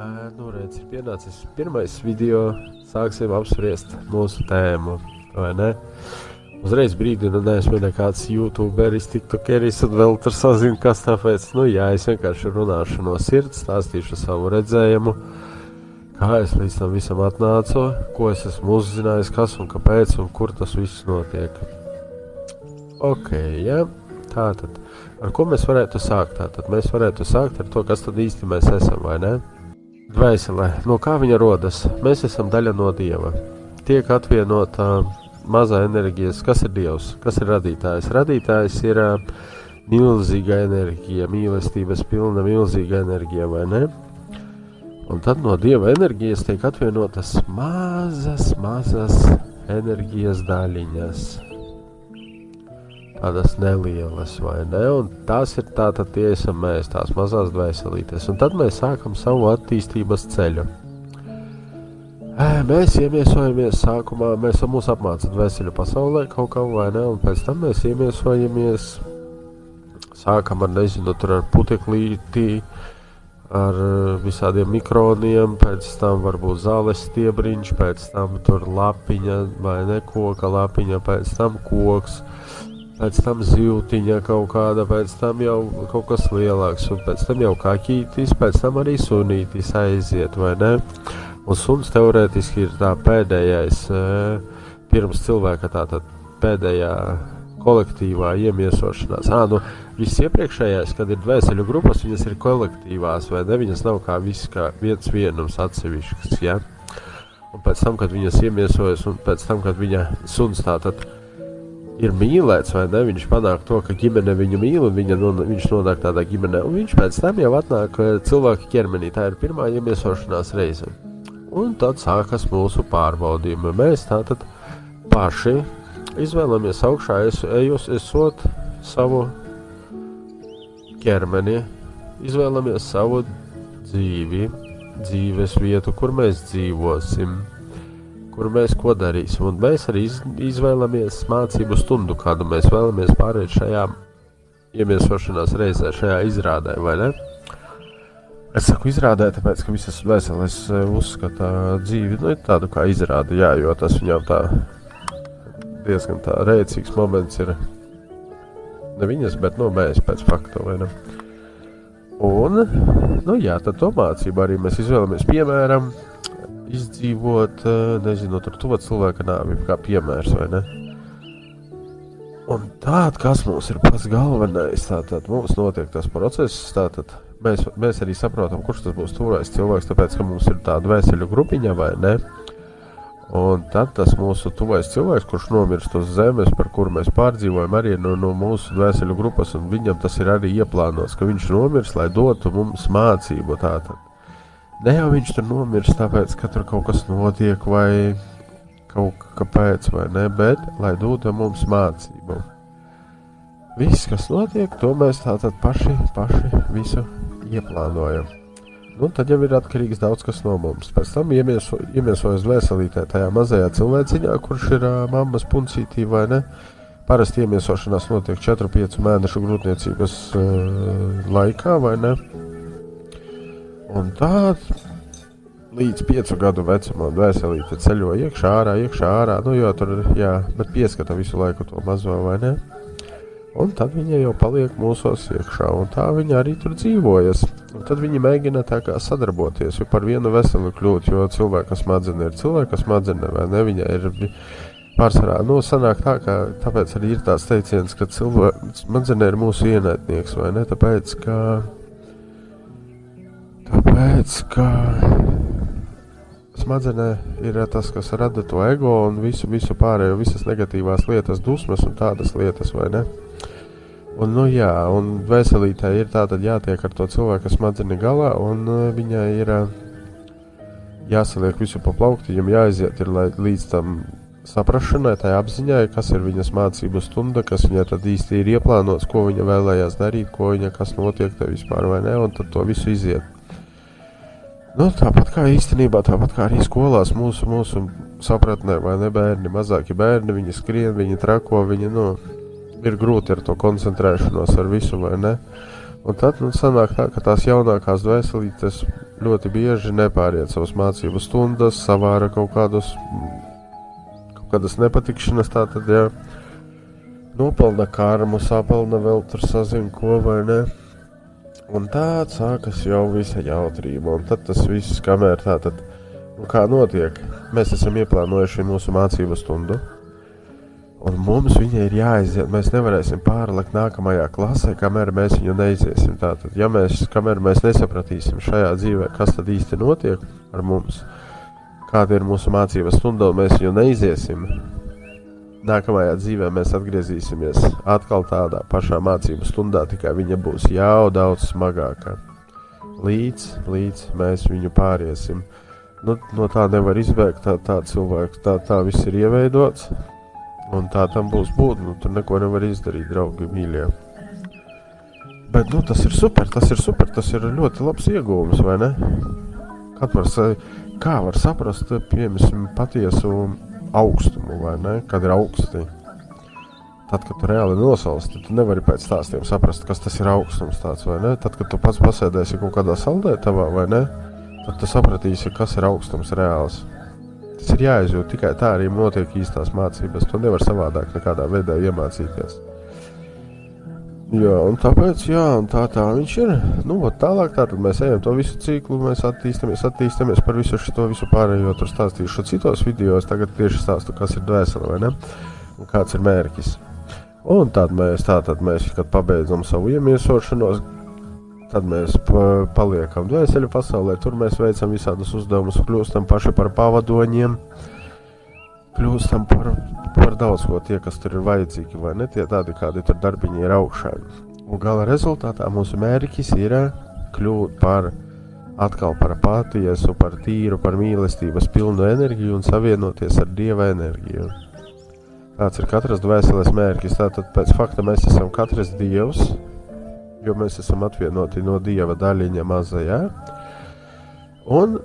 Nu, redz, ir pienācis pirmais video, sāksim apspriest mūsu tēmu, vai ne? Uzreiz brīdinu, neesmu nekāds youtuberis, tiktokeris un vēl tur sazinu, kas tāpēc, es vienkārši runāšu no sirds, stāstīšu savu redzējumu, kā es līdz tam visam atnācu, ko es esmu uzzinājis, kas un kāpēc un kur tas viss notiek. Ok, ja? Tātad, ar ko mēs varētu sākt? Tātad mēs varētu sākt ar to, kas tad īsti mēs esam, vai ne? Dvēselē, no kā viņa rodas? Mēs esam daļa no Dieva. Tiek atvienota mazā enerģijas. Kas ir Dievs? Kas ir radītājs? Radītājs ir milzīga enerģija, mīlestības pilna milzīga enerģija, vai ne? Un tad no Dieva enerģijas tiek atvienotas mazas enerģijas daļiņas. Tādas nelielas, vai ne? Un tās ir tātad tie esam mēs, tās mazās dvēselītes. Un tad mēs sākam savu attīstības ceļu. Mēs iemiesojamies sākumā, mūs apmāca dvēseļu pasaulē kaut kā, vai ne? Un pēc tam mēs iemiesojamies, sākam ar, tur ar puteklīti, ar visādiem mikroniem, pēc tam varbūt zāles stiebriņš, pēc tam tur lapiņa, vai ne? Koka lapiņa, pēc tam koks. Pēc tam zivtiņa kaut kāda, pēc tam jau kaut kas lielāks, un pēc tam jau kaķītis, pēc tam arī sunītis aiziet, vai ne? Un suns teorētiski ir tā pēdējais, pirms cilvēka tātad pēdējā kolektīvā iemiesošanās. Viss iepriekšējais, kad ir dvēseļu grupas, viņas ir kolektīvās, vai ne? Viņas nav kā viss, kā viens vienums atsevišķs, ja? Un pēc tam, kad viņas iemiesojas, un pēc tam, kad viņa suns tātad ir mīlēts, vai ne? Viņš panāk to, ka ģimene viņu mīl, un viņš nonāk tādā ģimenē, un viņš pēc tam jau atnāk cilvēka ķermenī. Tā ir pirmā iemiesošanās reize. Un tad sākas mūsu pārbaudījumi. Mēs tātad paši izvēlamies augšā esot savu ķermeni, izvēlamies savu dzīves vietu, kur mēs dzīvosim, kur mēs ko darīsim, un mēs arī izvēlamies mācību stundu, kādu mēs vēlamies pārēt šajā iemiesošanās reizē, šajā izrādē, vai ne? Es saku izrādē, tāpēc, ka visas dvēseles uzskata dzīvi, ir tādu kā izrādi, jo tas viņām tā diezgan tā rēcīgs moments ir, ne viņas, bet mēs pēc fakta, vai ne? Un, tad to mācību arī mēs izvēlamies, piemēram, izdzīvot, tur tuvat cilvēka nāvi, kā piemērs, vai ne? Un kas mums ir pats galvenais, tātad mums notiek tas process, tātad mēs arī saprotam, kurš tas būs tuvais cilvēks, tāpēc, ka mums ir tā dvēseļu grupiņa, vai ne? Un tad tas mūsu tuvais cilvēks, kurš nomirst uz zemes, par kuru mēs pārdzīvojam, arī no mūsu dvēseļu grupas, un viņam tas ir arī ieplānots, ka viņš nomirst, lai dotu mums mācību tātad. Ne jau viņš tur nomirst, tāpēc, ka tur kaut kas notiek, vai kaut kāpēc, vai ne, bet, lai dotu mums mācību. Viss, kas notiek, to mēs tātad paši visu ieplānojam. Tad jau ir atkarīgs daudz kas no mums. Pēc tam iemiesojas dvēselītē tajā mazajā cilvēciņā, kurš ir mammas puncītī, vai ne? Parasti iemiesošanās notiek 4-5 mēnešu grūtniecības laikā, vai ne? Un tā līdz 5 gadu vecumā dvēselīte ceļo iekšā ārā, bet pieskata visu laiku to mazo, vai ne? Un tad viņa jau paliek mūsos iekšā, un tā viņa arī tur dzīvojas. Un tad viņi mēģina tā kā sadarboties, jo par vienu veselu kļūt, jo cilvēka smadzenē ir cilvēka smadzenē, vai ne? Viņa ir pārsvarā, sanāk tā, ka tāpēc arī ir tāds teiciens, ka cilvēka smadzenē ir mūsu ienaidnieks, vai ne? Tāpēc, ka smadzenē ir tas, kas rada to ego un visu pārējo, visas negatīvās lietas, dusmas un tādas lietas, vai ne? Un, un dvēselītē ir tātad jātiek ar to cilvēka smadzeni galā, un viņai ir jāsaliek visu pa plauktiņam, jāaiziet ir līdz tam saprašanai, tai apziņai, kas ir viņas mācību stunda, kas viņai tad īsti ir ieplānots, ko viņa vēlējās darīt, kas notiek te vispār, vai ne, un tad to visu iziet. Tāpat kā arī skolās mūsu sapratnē, vai ne, bērni, mazāki bērni, viņi skrien, viņi trako, viņi, ir grūti ar to koncentrēšanos ar visu, vai ne? Un tad sanāk tā, ka tās jaunākās dvēselītes ļoti bieži nepāriet savas mācību stundas, savāra kaut kādas nepatikšanas, tātad, jā, nopelna karmu, sapelna vēl tur sazin ko vai ne. Un tā sākas jau visa jautrība, un tad tas viss, kamēr tātad, kā notiek, mēs esam ieplānojuši mūsu mācību stundu, un mums viņa ir jāiziet, mēs nevarēsim pārlikt nākamajā klasē, kamēr mēs viņu neiziesim. Tātad, kamēr mēs nesapratīsim šajā dzīvē, kas tad īsti notiek ar mums, kāda ir mūsu mācības stunda, un mēs viņu neiziesim, nākamajā dzīvē mēs atgriezīsimies atkal tādā pašā mācību stundā, tikai viņa būs jau daudz smagākā. Līdz mēs viņu pāriesim. Nu, no tā nevar izbēgt, tā cilvēks, tā viss ir ieveidots, un tā tam būs būt, nu, tur neko nevar izdarīt, draugi mīļie. Bet, nu, tas ir super, tas ir ļoti labs iegūms, vai ne? Kā var saprast, piemēram, patiesu augstumu, vai ne, kad ir augsti. Tad, kad tu reāli nosalsti, tu nevari pēc stāstiem saprast, kas tas ir augstums tāds, vai ne? Tad, kad tu pats pasēdēsi kaut kādā saldētavā, vai ne, tad tu sapratīsi, kas ir augstums reāls. Tas ir jāizjūt, tikai tā arī notiek īstās mācības. Tu nevar savādāk nekādā veidā iemācīties. Jā, un tāpēc, un tā viņš ir. Nu, tālāk tātad mēs ejam to visu ciklu, mēs attīstamies par visu šito, visu pārējo, tur stāstīšu citos videos, tagad tieši stāstu, kas ir dvēsele, vai ne, un kāds ir mērķis. Un tātad mēs, kad pabeidzam savu iemiesošanos, tad mēs paliekam dvēseļu pasaulē, tur mēs veicam visādus uzdevumus, kļūstam paši par pavadoņiem, kļūstam par daudz ko tie, kas tur ir vajadzīgi, vai ne, tie tādi, kādi tur darbiņi ir augšā. Un gala rezultātā mūsu mērķis ir kļūt atkal par patiesu, par tīru, par mīlestības pilnu enerģiju un savienoties ar Dieva enerģiju. Tāds ir katras dvēseles mērķis, tātad pēc fakta mēs esam katrs Dievs, jo mēs esam atvienoti no Dieva daļiņa mazajā, un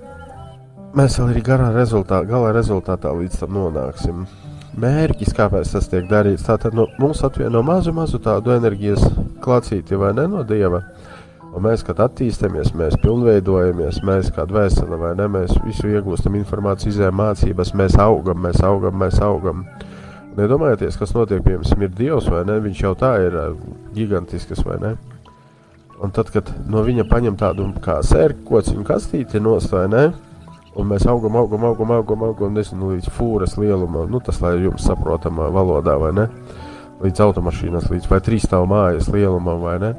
mēs vēl arī gala rezultātā līdz tam nonāksim. Mērķis, kāpēc tas tiek darīts, tātad mums atvieno mazu tādu enerģijas klācīti, vai ne, no Dieva. Un mēs, kad attīstamies, mēs pilnveidojamies, mēs kā dvēsele, vai ne, mēs visu iegūstam informāciju, izējām mācības, mēs augam. Un iedomājieties, kas notiek, piemēram, ir Dievs, vai ne, viņš jau tā ir gigantisks, vai ne. Un tad, kad no viņa paņem tādu kā sērkociņu kastīti nost, vai ne, un mēs augam, nezinu, līdz fūras lielumā, nu tas, lai jums saprotamā valodā, vai ne, līdz automašīnas, vai 3 stāvu mājas lielumam, vai ne,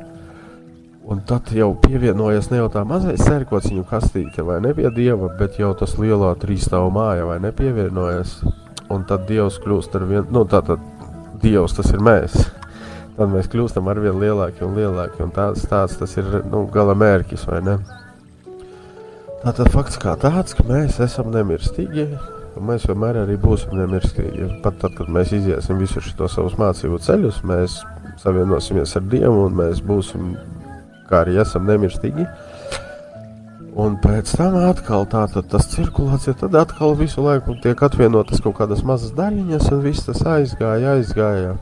un tad jau pievienojas ne jau tā mazais sērkociņu kastīte, vai ne, pie Dieva, bet jau tas lielā 3 stāvu māja, vai ne, pievienojas, un tad Dievs kļūst arvien, nu tātad Dievs tas ir mēs, tad mēs kļūstam arvien lielāki, un tāds tas ir, nu, gala mērķis, vai ne. Tātad fakts kā tāds, ka mēs esam nemirstīgi, un mēs vienmēr arī būsim nemirstīgi. Pat tad, kad mēs iziesim visu šito savus mācību ceļus, mēs savienosimies ar Dievu, un mēs būsim, kā arī esam nemirstīgi. Un pēc tam atkal tātad tas cirkulācija, tad atkal visu laiku tiek atvienotas kaut kādas mazas daļiņas, un viss tas aizgāja.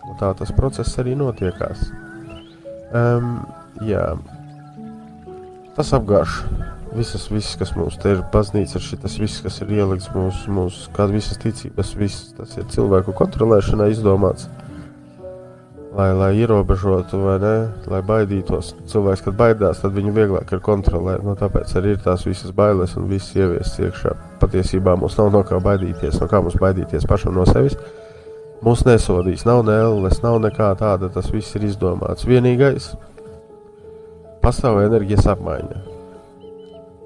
Un tā tas process arī notiekās. Jā, tas apgāž. Visas, kas mums te ir baznīca, šitas viss, kas ir ielikts mūsu kāda visas ticības, viss, tas ir cilvēku kontrolēšanai izdomāts, lai ierobežotu, vai ne, lai baidītos. Cilvēks, kad baidās, tad viņu vieglāk ir kontrolēt, no tāpēc arī ir tās visas bailes un viss ieviests iekšā. Patiesībā mums nav no kā baidīties, pašam no sevis. Mūs nesodīs, nav ne elles, nav nekā tāda, tas viss ir izdomāts. Vienīgais, pastāv enerģijas apmaiņa.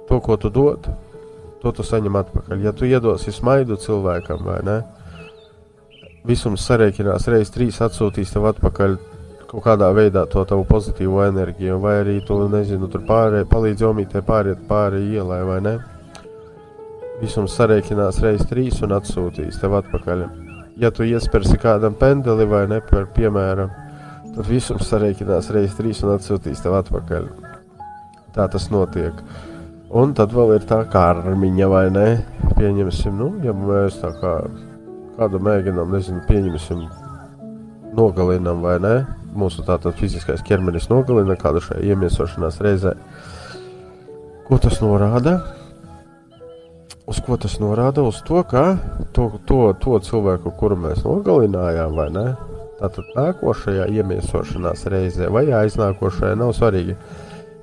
To, ko tu dod, to tu saņem atpakaļ. Ja tu iedosi smaidu cilvēkam, vai ne, visums sarēķinās reiz 3 atsūtīs tev atpakaļ kaut kādā veidā to tavu pozitīvo enerģiju, vai arī tu, nezinu, tur palīdz omītē pāriet pāri ielai, vai ne. Visums sarēķinās reiz 3 un atsūtīs tev atpakaļ. Ja tu iespersi kādam pendeli, vai ne, par piemēram, tad visums sarēķinās reiz 3 un atsūtīs tev atpakaļ. Tā tas notiek. Un tad vēl ir tā karmiņa, vai ne, pieņemsim, nu, ja mēs tā kā kādu mēģinām, nezinu, pieņemsim, nogalinam, vai ne, mūsu tātad fiziskais ķermenis nogalina kādu šajā iemiesošanās reizē. Ko tas norāda? Uz ko tas norāda? Uz to, ka to cilvēku, kuru mēs nogalinājām, vai ne? Tātad nākošajā iemiesošanās reizē vai aiznākošajā nav svarīgi.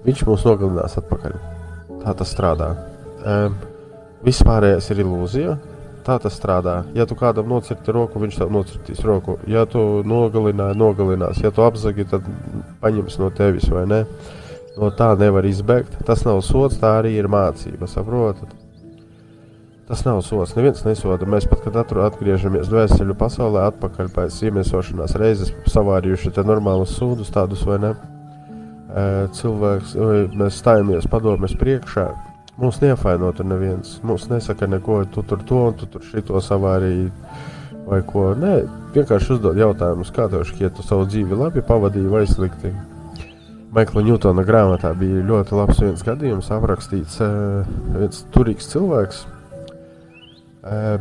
Viņš mūs nogalinās atpakaļ. Tā tas strādā. Vispārējais ir ilūzija. Tā tas strādā. Ja tu kādam nocirti roku, viņš tev nocirtīs roku. Ja tu nogalinās. Ja tu apzagi, tad paņems no tevis, vai ne? No tā nevar izbēgt. Tas nav sods, tā arī ir mācība, saprotat? Tas nav sods, neviens nesoda. Mēs pat, kad atgriežamies dvēseļu pasaulē atpakaļ pēc iemiesošanās reizes, savārījuši te normālus sūdus tādus, vai ne? Cilvēks, mēs stājamies padomes priekšā, mūs neafaino tur neviens, mūs nesaka neko, tu tur to un tu tur šito savārīji vai ko. Nē, vienkārši uzdod jautājumus, kā tev šķiet, tu savu dzīvi labi pavadīji vai slikti. Maikla Ņūtona grāmatā bija ļoti labs viens gadījums aprakstīts, viens turīgs cilvēks,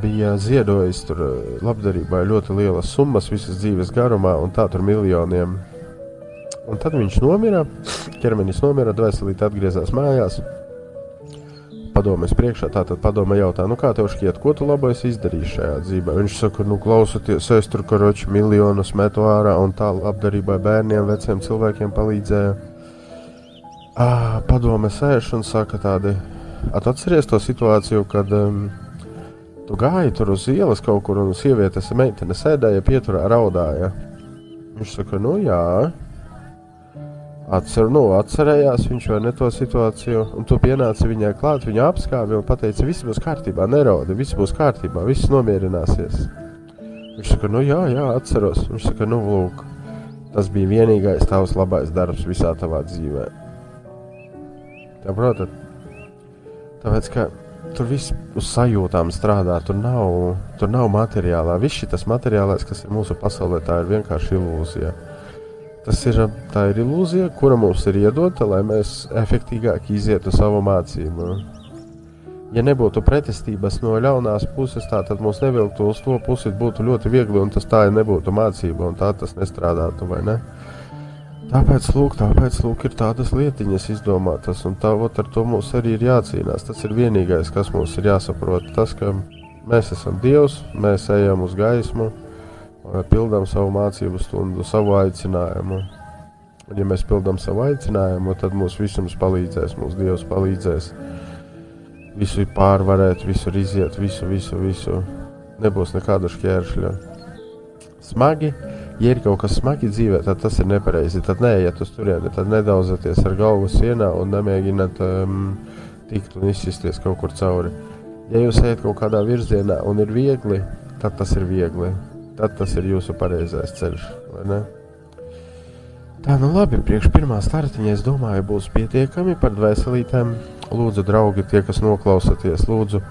bija ziedojis tur labdarībai ļoti lielas summas visas dzīves garumā, un tā tur miljoniem. Un tad viņš nomira, ķermenis nomira, dvēselīte atgriezās mājās, padomes priekšā, tātad padome jautā, nu kā tev šķiet, ko tu labais izdarīji šajā dzīvē? Viņš saka, nu klausoties, es tur karoči miljonus metu ārā, un tā labdarībai bērniem, veciem cilvēkiem palīdzēja. Padome sēž un saka tādi, atceries to situāciju, kad tu gāji tur uz ielas kaut kur un sievietes meitene sēdēja pieturā raudāja. Viņš saka, nu jā, atcerējās viņš vai ne to situāciju, un tu pienāci viņai klāt, viņa apskāvi un pateica, viss būs kārtībā, neraudi, viss būs kārtībā, viss nomierināsies. Viņš saka, nu jā, atceros. Viņš saka, nu lūk, tas bija vienīgais tavs labais darbs visā tavā dzīvē. Saprotat? Tāpēc, ka tur viss uz sajūtām strādā, tur nav materiālā. Viss šitas materiālais, kas ir mūsu pasaulē, tā ir vienkārši ilūzija. Tā ir ilūzija, kura mums ir iedota, lai mēs efektīgāk izietu savu mācību. Ja nebūtu pretestības no ļaunās puses, tā tad mums nevilktu uz to pusi, būtu ļoti viegli, un tas tā nebūtu mācība, un tā tas nestrādātu, vai ne? Tāpēc lūk, ir tādas lietiņas izdomātas, un ar to mums arī ir jācīnās. Tas ir vienīgais, kas mums ir jāsaprot. Tas, ka mēs esam Dievs, mēs ejam uz gaismu, pildām savu mācību stundu, savu aicinājumu. Un ja mēs pildām savu aicinājumu, tad mums visums palīdzēs, mums Dievs palīdzēs visu pārvarēt, visu iziet, visu. Nebūs nekāda šķēršļa. Smagi. Ja ir kaut kas smagi dzīvē, tad tas ir nepareizi. Tad neiet uz turieni, tad nedauzaties ar galvu sienā un nemēģināt tikt un izsisties kaut kur cauri. Ja jūs ejat kaut kādā virzienā un ir viegli, tad tas ir viegli. Tad tas ir jūsu pareizais ceļš, vai ne? Tā, nu labi, priekš pirmā startiņa, es domāju, būs pietiekami par dvēselītēm. Lūdzu, draugi, tie, kas noklausaties, lūdzu,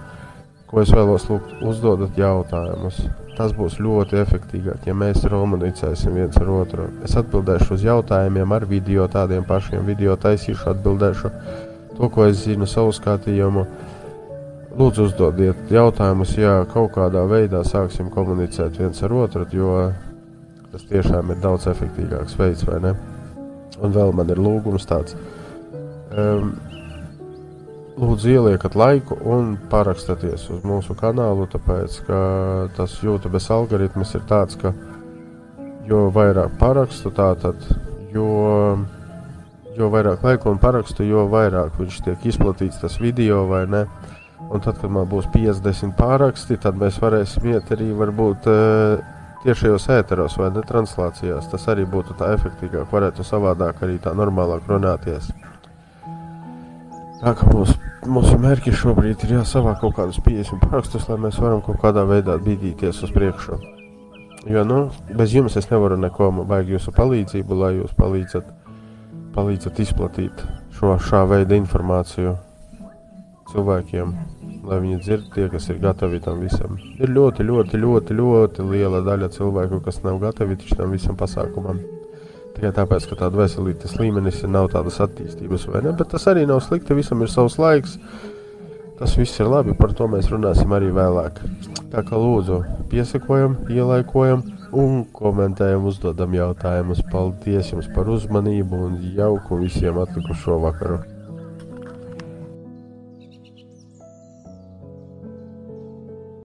ko es vēlos lūgt, uzdodat jautājumus. Tas būs ļoti efektīgāk, ja mēs komunicēsim viens ar otru. Es atbildēšu uz jautājumiem ar video, tādiem pašiem video taisīšu, atbildēšu to, ko es zinu, savu skatījumu. Lūdzu, uzdodiet jautājumus, ja kaut kādā veidā sāksim komunicēt viens ar otru, jo tas tiešām ir daudz efektīgāks veids, vai ne? Un vēl man ir lūgums tāds. Lūdzu, ieliekat laiku un parakstaties uz mūsu kanālu, tāpēc, ka tas YouTube algoritms ir tāds, ka jo vairāk parakstu, tātad, jo vairāk laiku un parakstu, jo vairāk viņš tiek izplatīts tas video, vai ne? Un tad, kad man būs 50 pāraksti, tad mēs varēsim iet arī varbūt tiešajos ēteros vai ne translācijās. Tas arī būtu tā efektīgāk, varētu savādāk arī tā normālāk runāties. Tā kā mūsu mērķi šobrīd ir jāsavāk kaut kādus 50 parakstus, lai mēs varam kaut kādā veidā bīdīties uz priekšu. Jo, bez jums es nevaru neko, vajag jūsu palīdzību, lai jūs palīdzat izplatīt šā veida informāciju cilvēkiem, lai viņi dzird tie, kas ir gatavi tam visam. Ir ļoti liela daļa cilvēku, kas nav gatavi tam visam pasākumam. Tikai tāpēc, ka tā dvēselītes līmenis nav tādas attīstības, vai ne? Bet tas arī nav slikti, visam ir savs laiks. Tas viss ir labi, par to mēs runāsim arī vēlāk. Tā kā lūdzu, piesakojam, ielaikojam un komentējam, uzdodam jautājumus. Paldies jums par uzmanību un jauku visiem atlikušo vakaru.